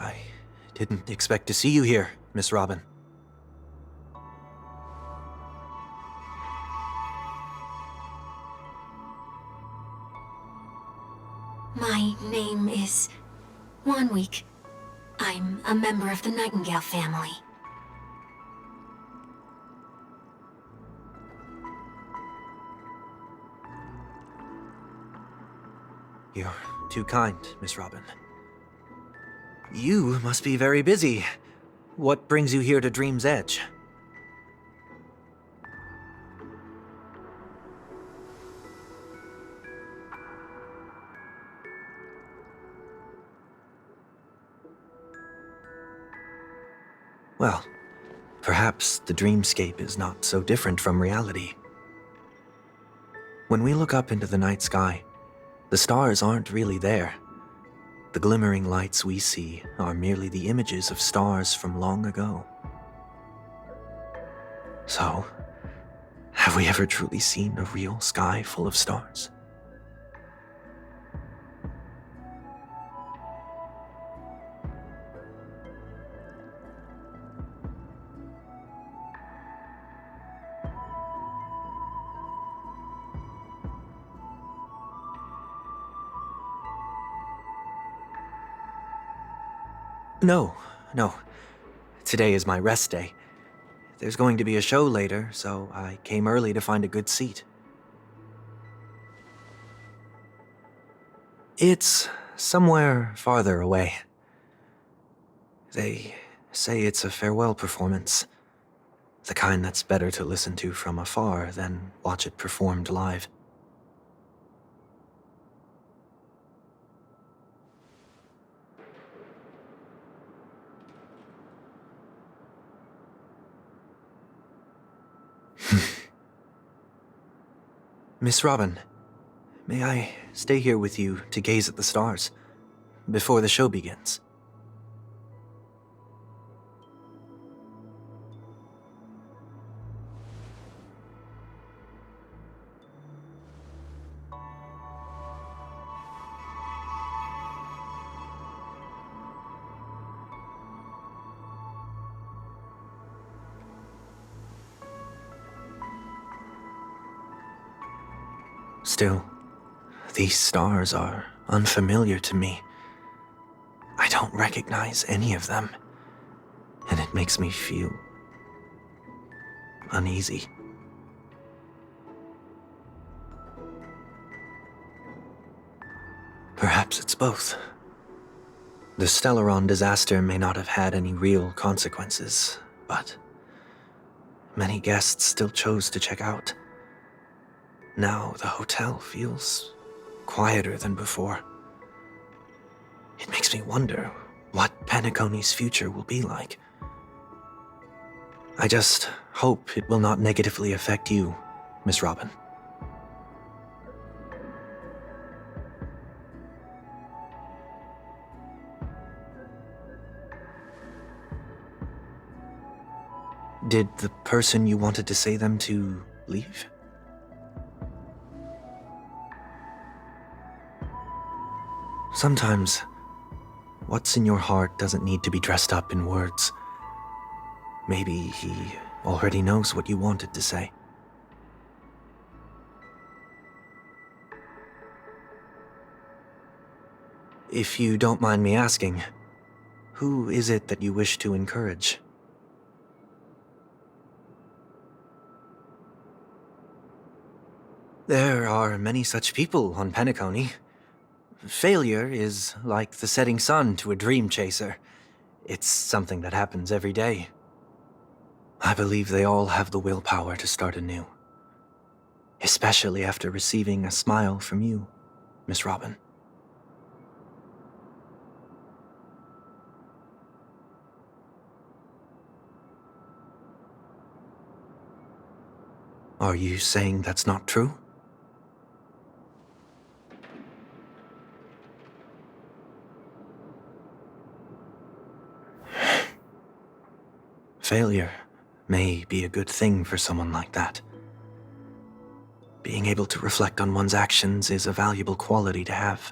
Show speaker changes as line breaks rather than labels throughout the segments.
I didn't expect to see you here, Miss Robin.
My name is Wanweek. I'm a member of the Nightingale family.
You're too kind, Miss Robin. You must be very busy. What brings you here to Dream's Edge? Well, perhaps the dreamscape is not so different from reality. When we look up into the night sky, the stars aren't really there. The glimmering lights we see are merely the images of stars from long ago. So, have we ever truly seen a real sky full of stars? No. Today is my rest day. There's going to be a show later, so I came early to find a good seat. It's somewhere farther away. They say it's a farewell performance. The kind that's better to listen to from afar than watch it performed live. Miss Robin, may I stay here with you to gaze at the stars before the show begins? Still, these stars are unfamiliar to me. I don't recognize any of them, and it makes me feel uneasy. Perhaps it's both. The Stellaron disaster may not have had any real consequences, but many guests still chose to check out. Now the hotel feels quieter than before. It makes me wonder what Penacony's future will be like. I just hope it will not negatively affect you, Miss Robin. Did the person you wanted to say them to leave? Sometimes, what's in your heart doesn't need to be dressed up in words. Maybe he already knows what you wanted to say. If you don't mind me asking, who is it that you wish to encourage? There are many such people on Penacony. Failure is like the setting sun to a dream chaser. It's something that happens every day. I believe they all have the willpower to start anew. Especially after receiving a smile from you, Miss Robin. Are you saying that's not true? Failure may be a good thing for someone like that. Being able to reflect on one's actions is a valuable quality to have.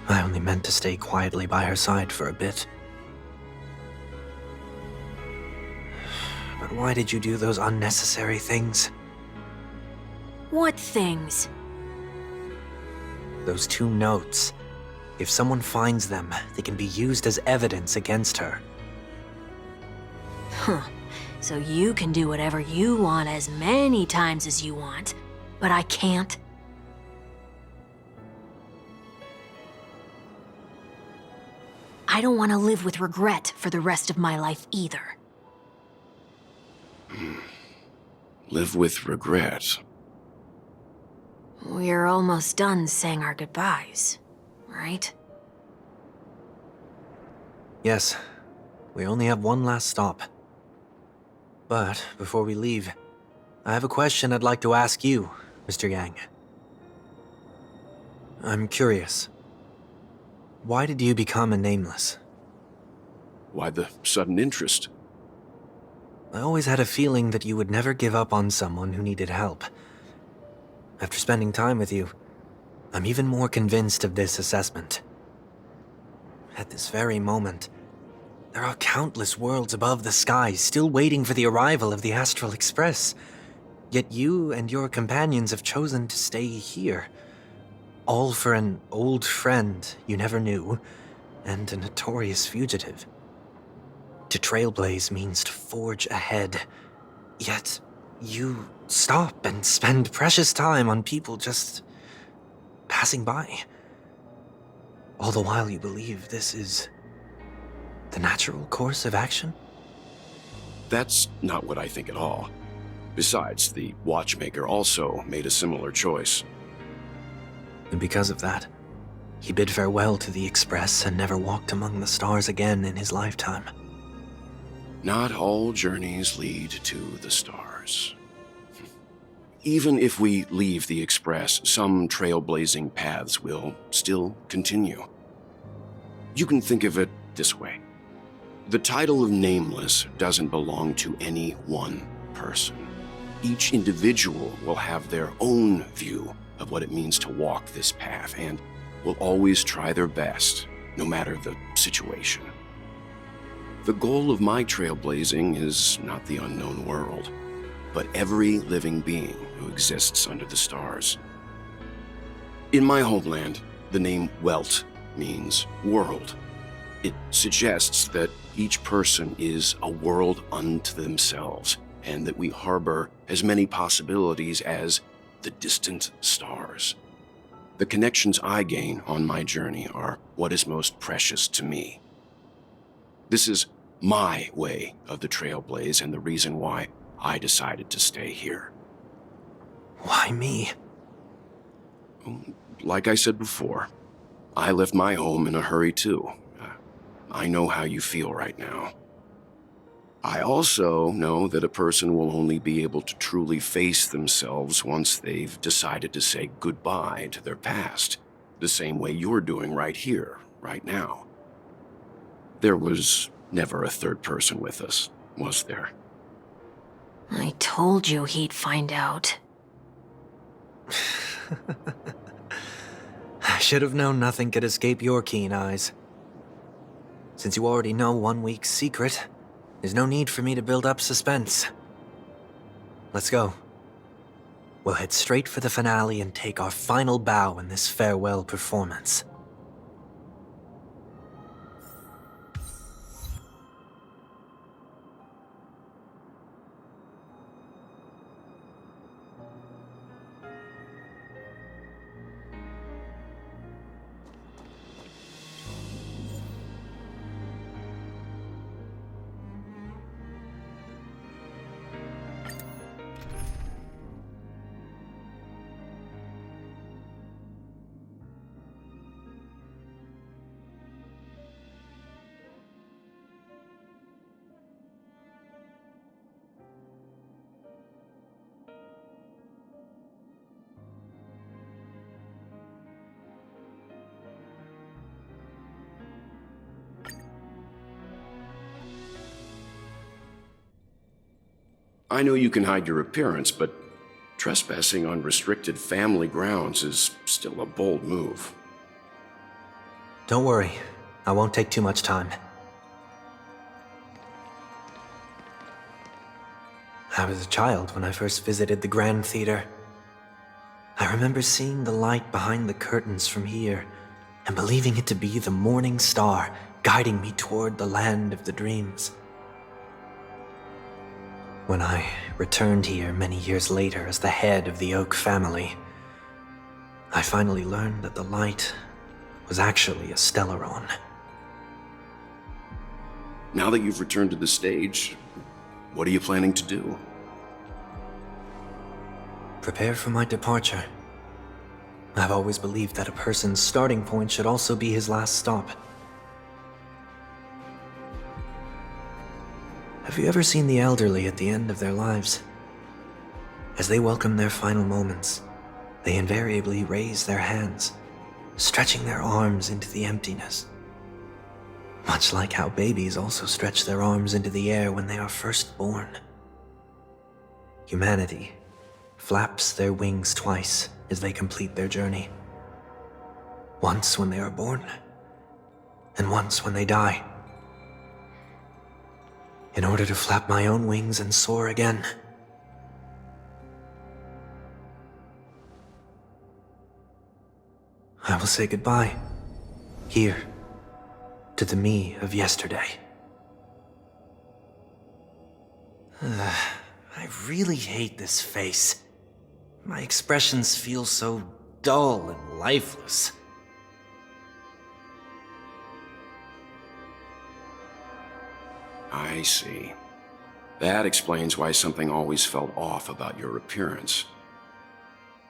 I only meant to stay quietly by her side for a bit. But why did you do those unnecessary things?
What things?
Those 2 notes. If someone finds them, they can be used as evidence against her.
Huh. So you can do whatever you want as many times as you want, but I can't? I don't want to live with regret for the rest of my life either.
Live with regret.
We're almost done saying our goodbyes, right?
Yes, we only have one last stop. But before we leave, I have a question I'd like to ask you, Mr. Yang. I'm curious. Why did you become a Nameless?
Why the sudden interest?
I always had a feeling that you would never give up on someone who needed help. After spending time with you, I'm even more convinced of this assessment. At this very moment, there are countless worlds above the sky still waiting for the arrival of the Astral Express. Yet you and your companions have chosen to stay here. All for an old friend you never knew, and a notorious fugitive. To Trailblaze means to forge ahead. Yet, you stop and spend precious time on people just passing by. All the while you believe this is the natural course of action?
That's not what I think at all. Besides, the watchmaker also made a similar choice.
And because of that, he bid farewell to the Express and never walked among the stars again in his lifetime.
Not all journeys lead to the stars. Even if we leave the Express, some trailblazing paths will still continue. You can think of it this way. The title of Nameless doesn't belong to any one person. Each individual will have their own view of what it means to walk this path and will always try their best, no matter the situation. The goal of my trailblazing is not the unknown world, but every living being who exists under the stars. In my homeland, the name Welt means world. It suggests that each person is a world unto themselves, and that we harbor as many possibilities as the distant stars. The connections I gain on my journey are what is most precious to me. This is my way of the Trailblaze and the reason why I decided to stay here.
Why me?
Like I said before, I left my home in a hurry too. I know how you feel right now. I also know that a person will only be able to truly face themselves once they've decided to say goodbye to their past, the same way you're doing right here, right now. There was never a third person with us, was there?
I told you he'd find out.
I should have known nothing could escape your keen eyes. Since you already know 1 week's secret, there's no need for me to build up suspense. Let's go. We'll head straight for the finale and take our final bow in this farewell performance.
I know you can hide your appearance, but trespassing on restricted family grounds is still a bold move.
Don't worry, I won't take too much time. I was a child when I first visited the Grand Theater. I remember seeing the light behind the curtains from here and believing it to be the morning star guiding me toward the land of the dreams. When I returned here many years later as the head of the Oak family, I finally learned that the light was actually a Stellaron.
Now that you've returned to the stage, what are you planning to do?
Prepare for my departure. I've always believed that a person's starting point should also be his last stop. Have you ever seen the elderly at the end of their lives? As they welcome their final moments, they invariably raise their hands, stretching their arms into the emptiness. Much like how babies also stretch their arms into the air when they are first born. Humanity flaps their wings twice as they complete their journey. Once when they are born, and once when they die. In order to flap my own wings and soar again. I will say goodbye, here, to the me of yesterday. I really hate this face. My expressions feel so dull and lifeless.
I see. That explains why something always felt off about your appearance.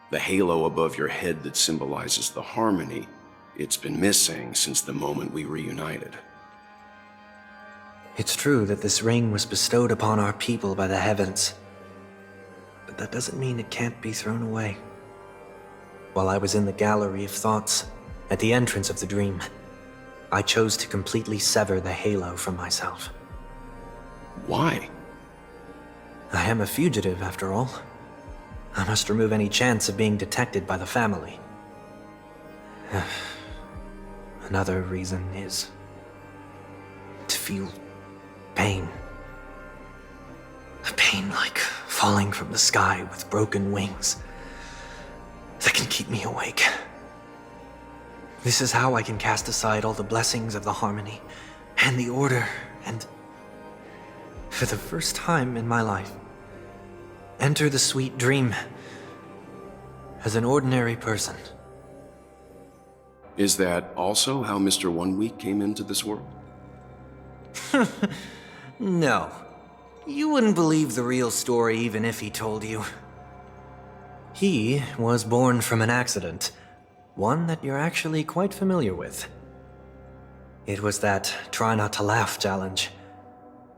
The halo above your head that symbolizes the harmony, it's been missing since the moment we reunited.
It's true that this ring was bestowed upon our people by the heavens, but that doesn't mean it can't be thrown away. While I was in the gallery of thoughts, at the entrance of the dream, I chose to completely sever the halo from myself.
Why?
I am a fugitive, after all. I must remove any chance of being detected by the family. Another reason is to feel pain. A pain like falling from the sky with broken wings that can keep me awake. This is how I can cast aside all the blessings of the harmony and the order and, for the first time in my life, enter the sweet dream as an ordinary person.
Is that also how Mr. 1 Week came into this world?
No. You wouldn't believe the real story even if he told you. He was born from an accident, one that you're actually quite familiar with. It was that try not to laugh challenge.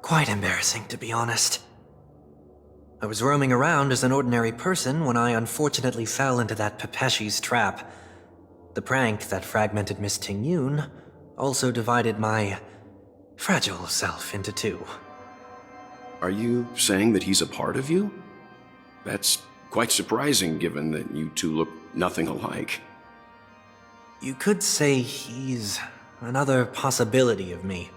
Quite embarrassing, to be honest. I was roaming around as an ordinary person when I unfortunately fell into that Pepeshi's trap. The prank that fragmented Miss Ting-Yun also divided my fragile self into two.
Are you saying that he's a part of you? That's quite surprising given that you two look nothing alike.
You could say he's another possibility of me.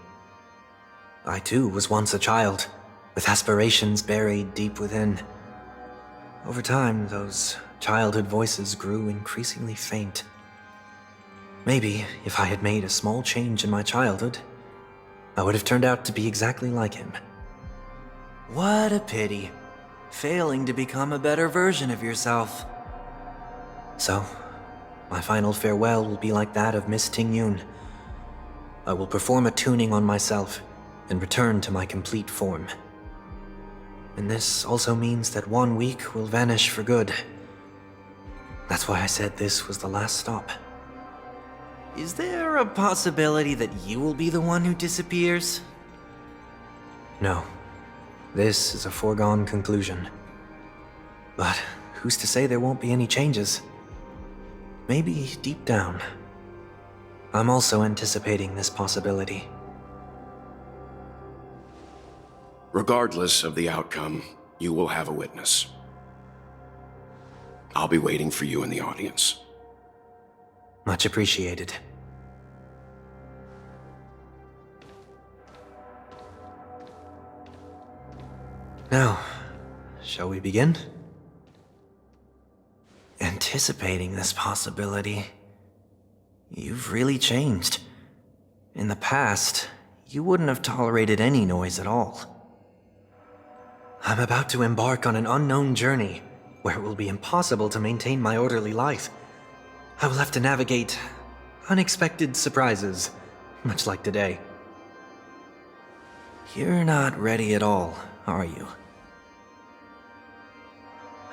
I too was once a child, with aspirations buried deep within. Over time, those childhood voices grew increasingly faint. Maybe if I had made a small change in my childhood, I would have turned out to be exactly like him. What a pity, failing to become a better version of yourself. So, my final farewell will be like that of Miss Ting-Yun. I will perform a tuning on myself and return to my complete form. And this also means that 1 week will vanish for good. That's why I said this was the last stop. Is there a possibility that you will be the one who disappears? No. This is a foregone conclusion. But who's to say there won't be any changes? Maybe deep down, I'm also anticipating this possibility.
Regardless of the outcome, you will have a witness. I'll be waiting for you in the audience.
Much appreciated. Now, shall we begin? Anticipating this possibility, you've really changed. In the past, you wouldn't have tolerated any noise at all. I'm about to embark on an unknown journey where it will be impossible to maintain my orderly life. I will have to navigate unexpected surprises, much like today. You're not ready at all, are you?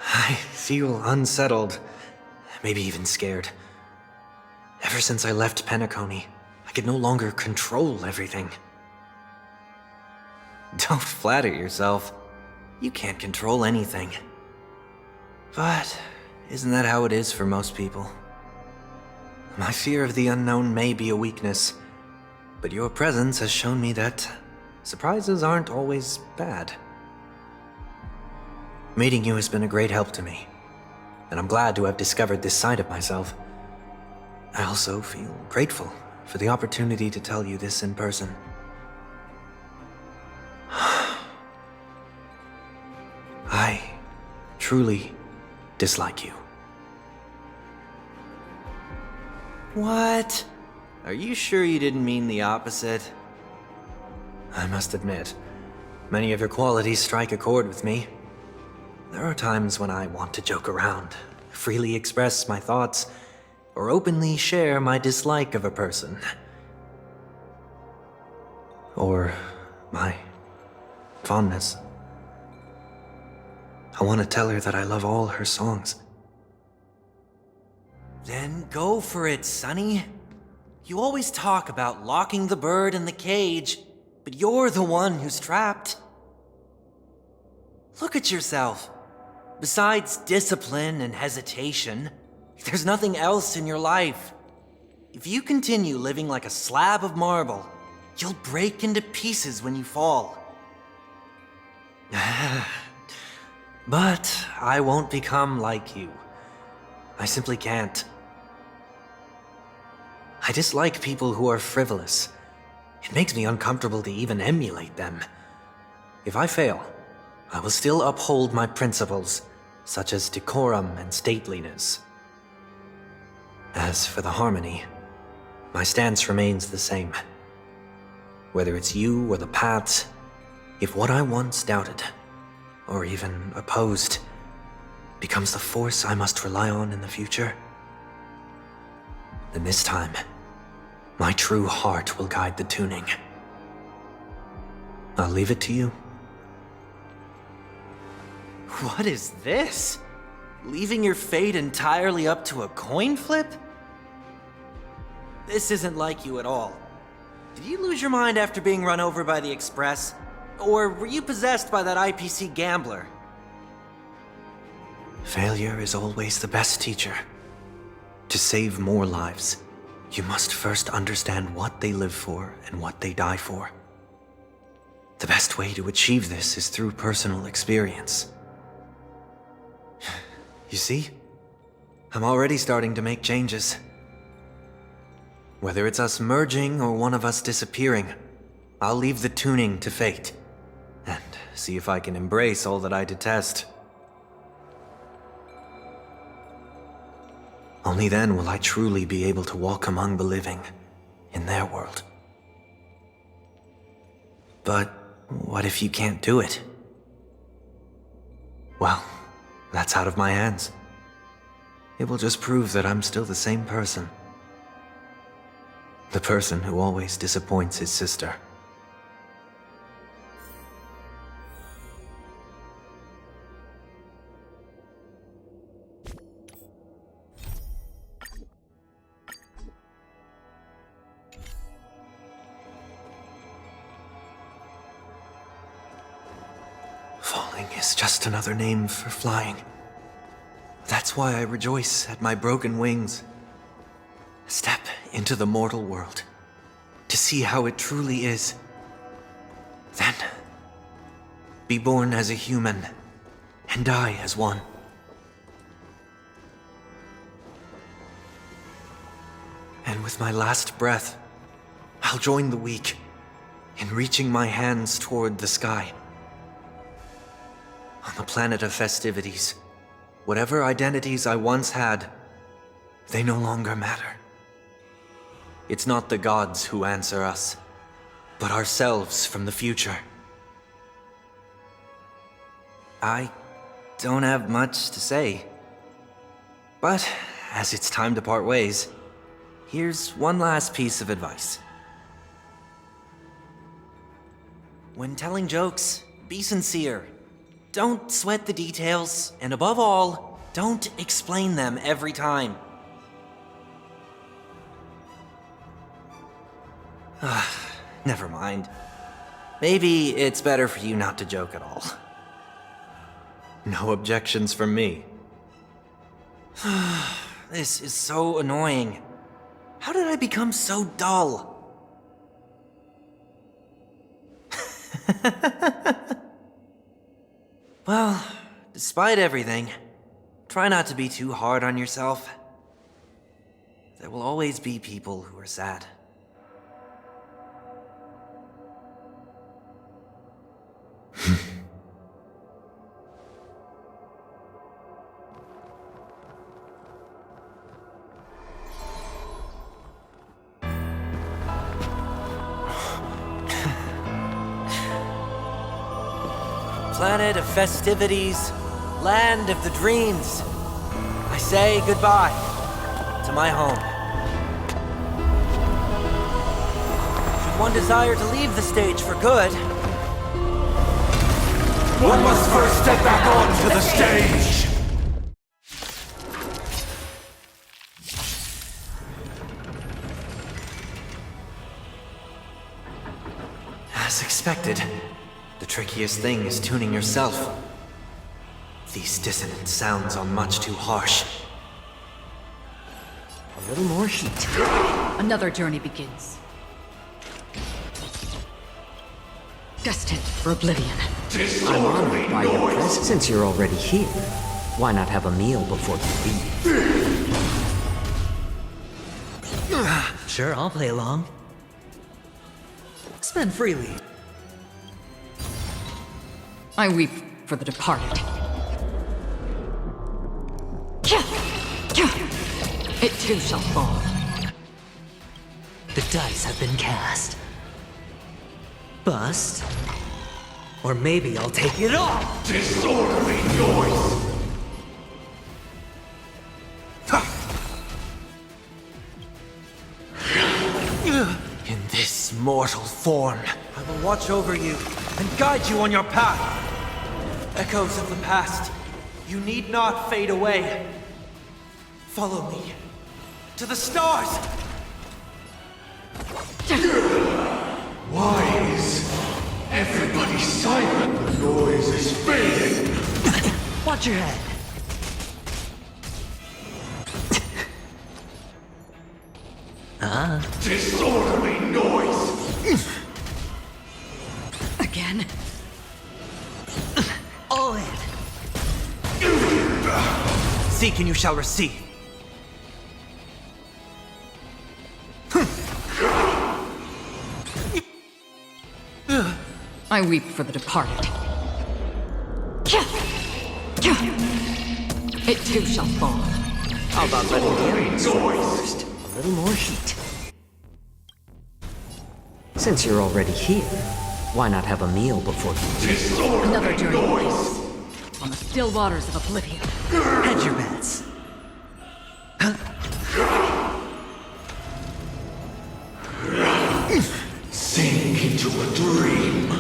I feel unsettled, maybe even scared. Ever since I left Penacony, I could no longer control everything. Don't flatter yourself. You can't control anything. But isn't that how it is for most people? My fear of the unknown may be a weakness, but your presence has shown me that surprises aren't always bad. Meeting you has been a great help to me, and I'm glad to have discovered this side of myself. I also feel grateful for the opportunity to tell you this in person. I truly dislike you. What? Are you sure you didn't mean the opposite? I must admit, many of your qualities strike a chord with me. There are times when I want to joke around, freely express my thoughts, or openly share my dislike of a person. Or my fondness. I want to tell her that I love all her songs. Then go for it, Sonny. You always talk about locking the bird in the cage, but you're the one who's trapped. Look at yourself. Besides discipline and hesitation, there's nothing else in your life. If you continue living like a slab of marble, you'll break into pieces when you fall. But I won't become like you. I simply can't. I dislike people who are frivolous. It makes me uncomfortable to even emulate them. If I fail, I will still uphold my principles, such as decorum and stateliness. As for the harmony, my stance remains the same. Whether it's you or the paths, if what I once doubted, or even opposed, becomes the force I must rely on in the future, then this time, my true heart will guide the tuning. I'll leave it to you. What is this? Leaving your fate entirely up to a coin flip? This isn't like you at all. Did you lose your mind after being run over by the Express? Or were you possessed by that IPC gambler? Failure is always the best teacher. To save more lives, you must first understand what they live for and what they die for. The best way to achieve this is through personal experience. You see? I'm already starting to make changes. Whether it's us merging or one of us disappearing, I'll leave the tuning to fate, and see if I can embrace all that I detest. Only then will I truly be able to walk among the living, in their world. But what if you can't do it? Well, that's out of my hands. It will just prove that I'm still the same person. The person who always disappoints his sister. Falling is just another name for flying. That's why I rejoice at my broken wings. Step into the mortal world to see how it truly is. Then, be born as a human and die as one. And with my last breath, I'll join the weak in reaching my hands toward the sky. On the planet of festivities, whatever identities I once had, they no longer matter. It's not the gods who answer us, but ourselves from the future. I don't have much to say. But, as it's time to part ways, here's one last piece of advice. When telling jokes, be sincere. Don't sweat the details, and above all, don't explain them every time. Never mind. Maybe it's better for you not to joke at all. No objections from me. This is so annoying. How did I become so dull? Well, despite everything, try not to be too hard on yourself. There will always be people who are sad. Planet of festivities, land of the dreams. I say goodbye to my home. Should one desire to leave the stage for good,
one must first step back onto the stage!
as expected, the trickiest thing is tuning yourself. These dissonant sounds are much too harsh.
A little more heat. Another journey begins. Destined for oblivion.
I'm honored by your presence.
Since you're already here, why not have a meal before you leave?
Sure, I'll play along. Spend freely. I weep for the departed. It too shall fall. The dice have been cast. Bust. Or maybe I'll take it off!
Disorderly noise!
In this mortal form, I will watch over you and guide you on your path. Echoes of the past, you need not fade away. Follow me to the stars!
Why is everybody silent? The noise is fading!
Watch your head.
Disorderly noise!
Again. All in.
Seek and you shall receive.
I weep for the departed. It too shall fall.
How about letting the enemies fall first? A little more heat. Since you're already here, why not have a meal before you leave?
Disorderly
Another journey
noise!
begins. On the still waters of oblivion. Hedge your bets.
Sink into a dream!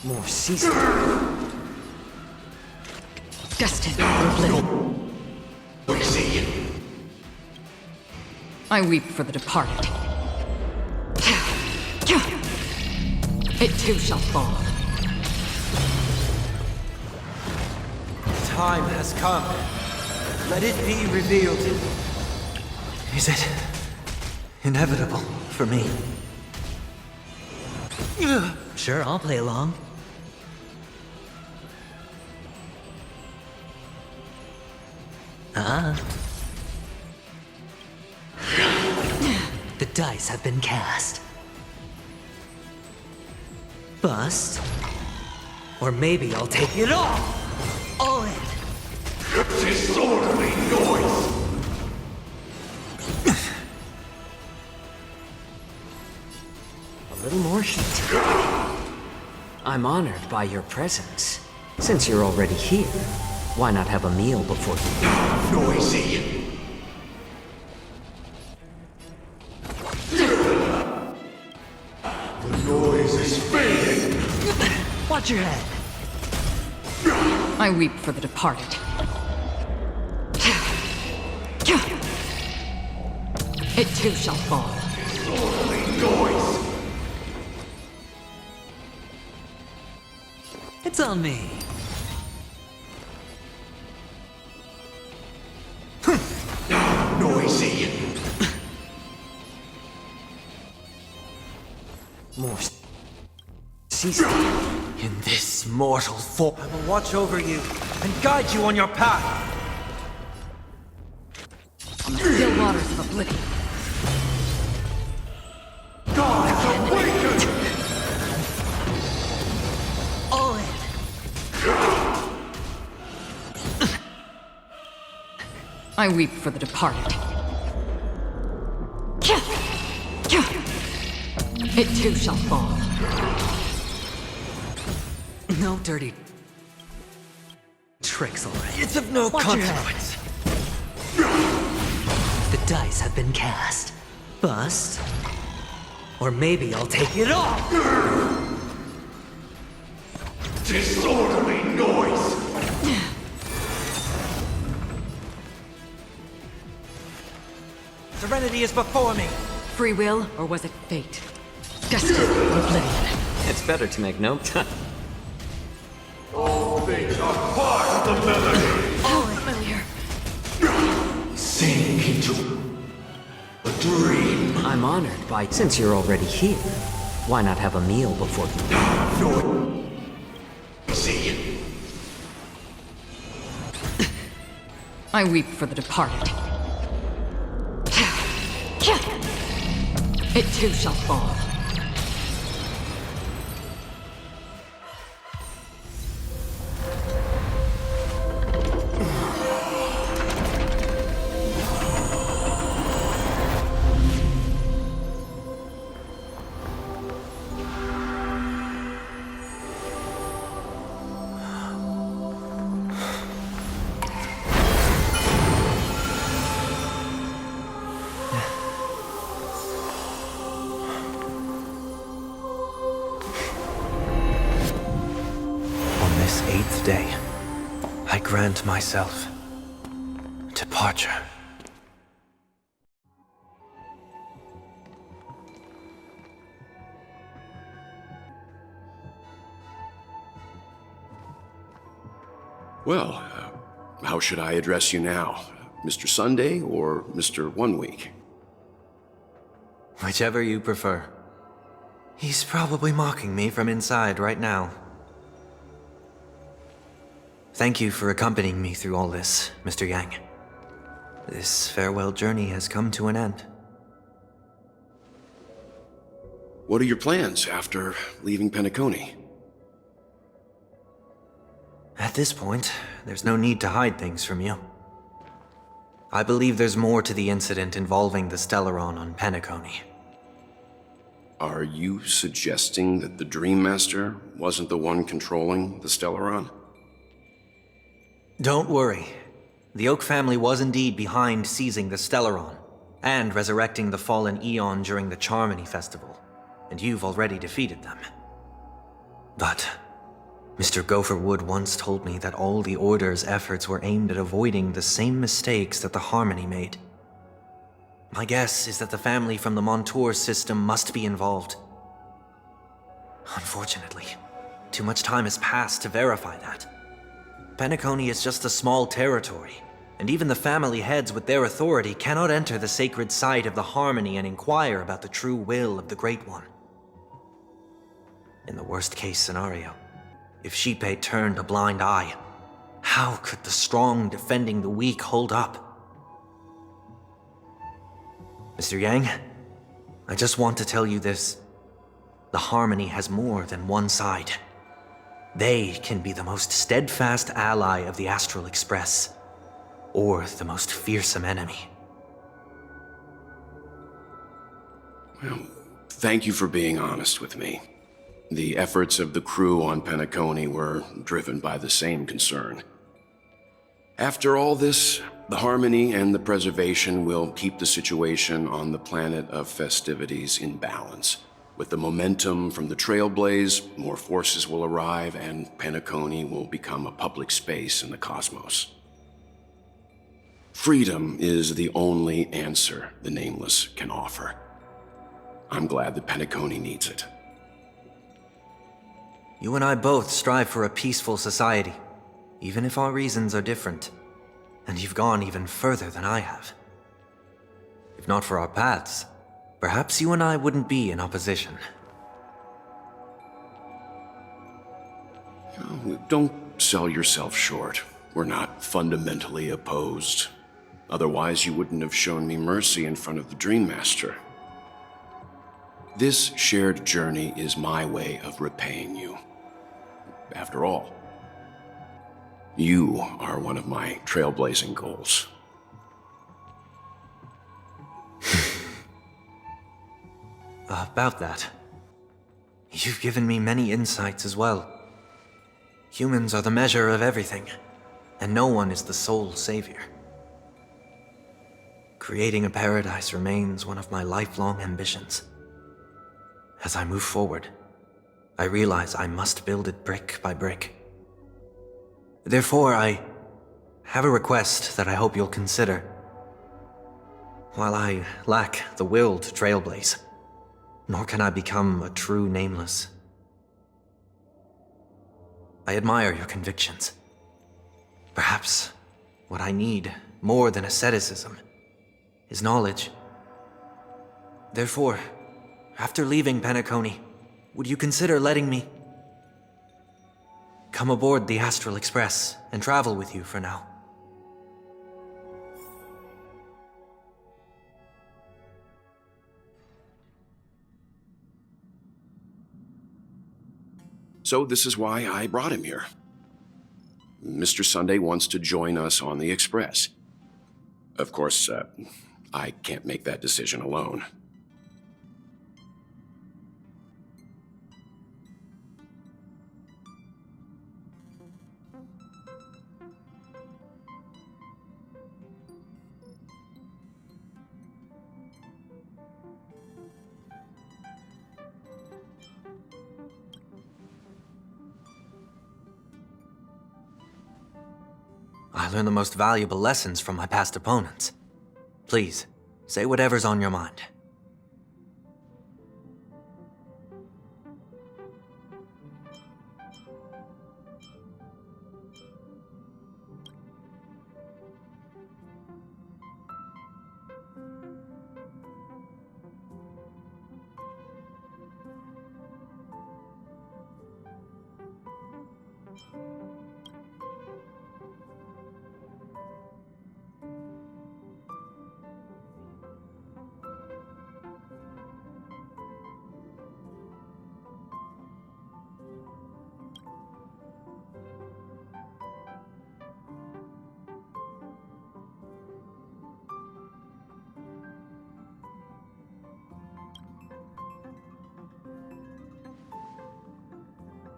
More season.
Destined for oblivion.
Noisy!
I weep for the departed. It too shall fall.
Time has come. Let it be revealed. Is it inevitable for me?
Sure, I'll play along. dice have been cast. Bust. Or maybe I'll take it all! All in!
Disorderly noise!
A little more heat. I'm honored by your presence. Since you're already here, why not have a meal before you...
Noisy! The noise is fading!
Watch your head!
I weep for the departed. It too shall fall.
Disorderly noise!
It's on me.
Noisy!
More... season.
In this mortal form, I will watch over you and guide you on your path.
On the still waters of oblivion.
Gods awaken!
All in!
I weep for the departed. It too shall fall.
No dirty... tricks already.
It's of no
Watch your
consequence.
The dice have been cast. Bust. Or maybe I'll take it all!
Disorderly noise!
Serenity is before me.
Free will, or was it fate? Destined for oblivion.
It's better to make note.
All things are part of the melody!
All familiar.
Sink into a dream.
I'm honored by... Since you're already here, why not have a meal before you...
Noisy!
I weep for the departed. It too shall fall.
On this 8th day, I grant myself departure.
Well, how should I address you now? Mr. Sunday or Mr. 1 Week?
Whichever you prefer. He's probably mocking me from inside right now. Thank you for accompanying me through all this, Mr. Yang. This farewell journey has come to an end.
What are your plans after leaving Penacony?
At this point, there's no need to hide things from you. I believe there's more to the incident involving the Stellaron on Penacony.
Are you suggesting that the Dream Master wasn't the one controlling the Stellaron?
Don't worry. The Oak family was indeed behind seizing the Stellaron and resurrecting the fallen Eon during the Charmony Festival, and you've already defeated them. But Mr. Gopherwood once told me that all the Order's efforts were aimed at avoiding the same mistakes that the Harmony made. My guess is that the family from the Montour system must be involved. Unfortunately, too much time has passed to verify that. Penacony is just a small territory, and even the family heads with their authority cannot enter the sacred site of the Harmony and inquire about the true will of the Great One. In the worst-case scenario, if Sheepate turned a blind eye, how could the strong defending the weak hold up? Mr. Yang, I just want to tell you this. The Harmony has more than one side. They can be the most steadfast ally of the Astral Express, or the most fearsome enemy.
Well, thank you for being honest with me. The efforts of the crew on Penacony were driven by the same concern. After all this, the Harmony and the Preservation will keep the situation on the planet of festivities in balance. With the momentum from the Trailblaze, more forces will arrive and Penacony will become a public space in the cosmos. Freedom is the only answer the Nameless can offer. I'm glad that Penacony needs it.
You and I both strive for a peaceful society, even if our reasons are different. And you've gone even further than I have. If not for our paths, perhaps you and I wouldn't be in opposition.
Oh, don't sell yourself short. We're not fundamentally opposed. Otherwise, you wouldn't have shown me mercy in front of the Dream Master. This shared journey is my way of repaying you. After all, you are one of my trailblazing goals.
About that, you've given me many insights as well. Humans are the measure of everything, and no one is the sole savior. Creating a paradise remains one of my lifelong ambitions. As I move forward, I realize I must build it brick by brick. Therefore, I have a request that I hope you'll consider. While I lack the will to trailblaze, nor can I become a true Nameless, I admire your convictions. Perhaps what I need, more than asceticism, is knowledge. Therefore, after leaving Penacony, would you consider letting me come aboard the Astral Express and travel with you for now?
So this is why I brought him here. Mr. Sunday wants to join us on the Express. Of course, I can't make that decision alone.
I learned the most valuable lessons from my past opponents. Please, say whatever's on your mind.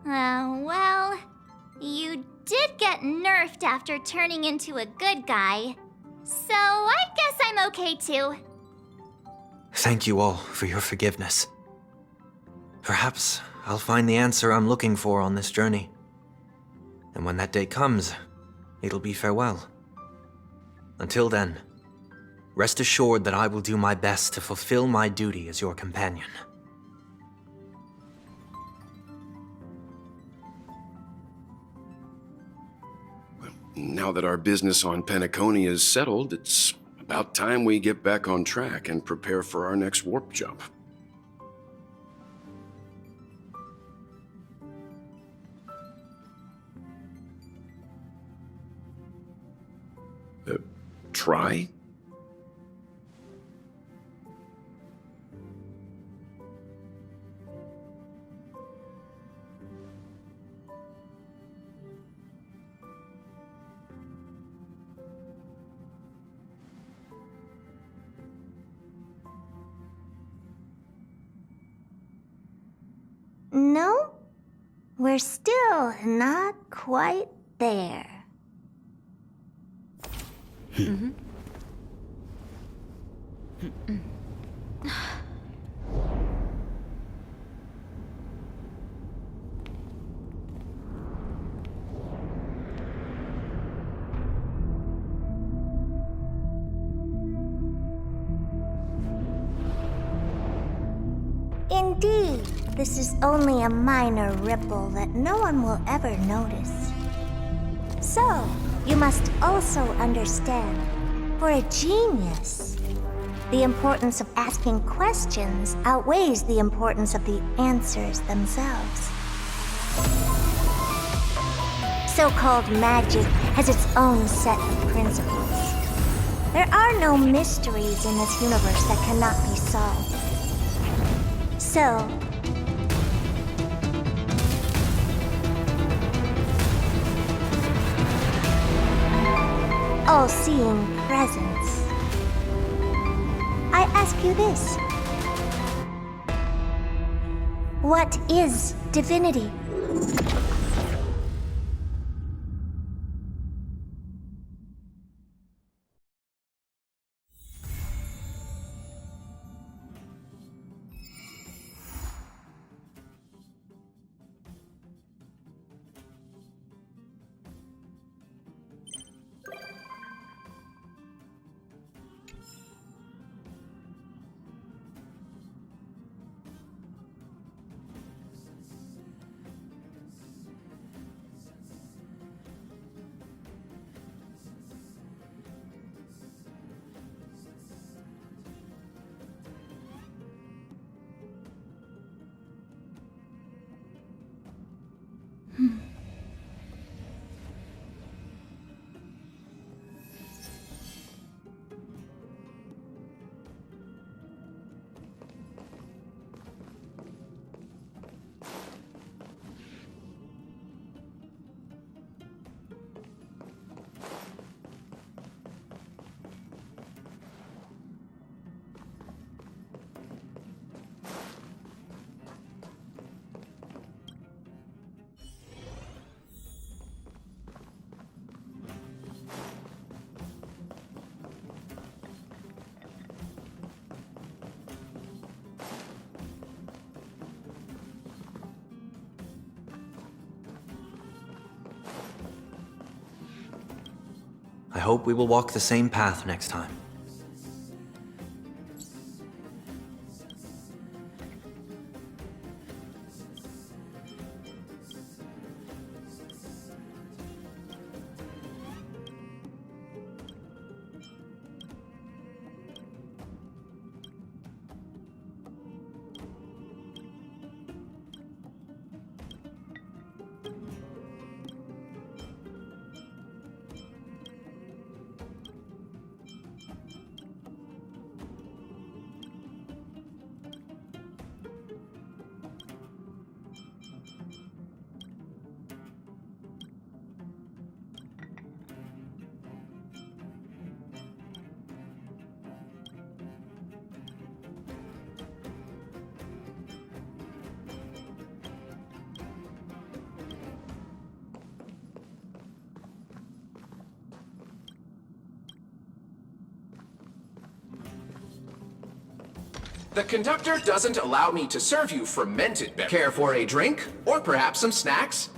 Well, you did get nerfed after turning into a good guy. So I guess I'm okay too.
Thank you all for your forgiveness. Perhaps I'll find the answer I'm looking for on this journey. And when that day comes, it'll be farewell. Until then, rest assured that I will do my best to fulfill my duty as your companion.
Now that our business on Penacony is settled, it's about time we get back on track and prepare for our next warp jump. Try?
we're still not quite there. Indeed, this is only a minor ripple that no one will ever notice. So, you must also understand, for a genius, the importance of asking questions outweighs the importance of the answers themselves. So-called magic has its own set of principles. There are no mysteries in this universe that cannot be solved. So, all-seeing presence, I ask you this. What is divinity?
I hope we will walk the same path next time.
The conductor doesn't allow me to serve you fermented beverage. Care for a drink? Or perhaps some snacks?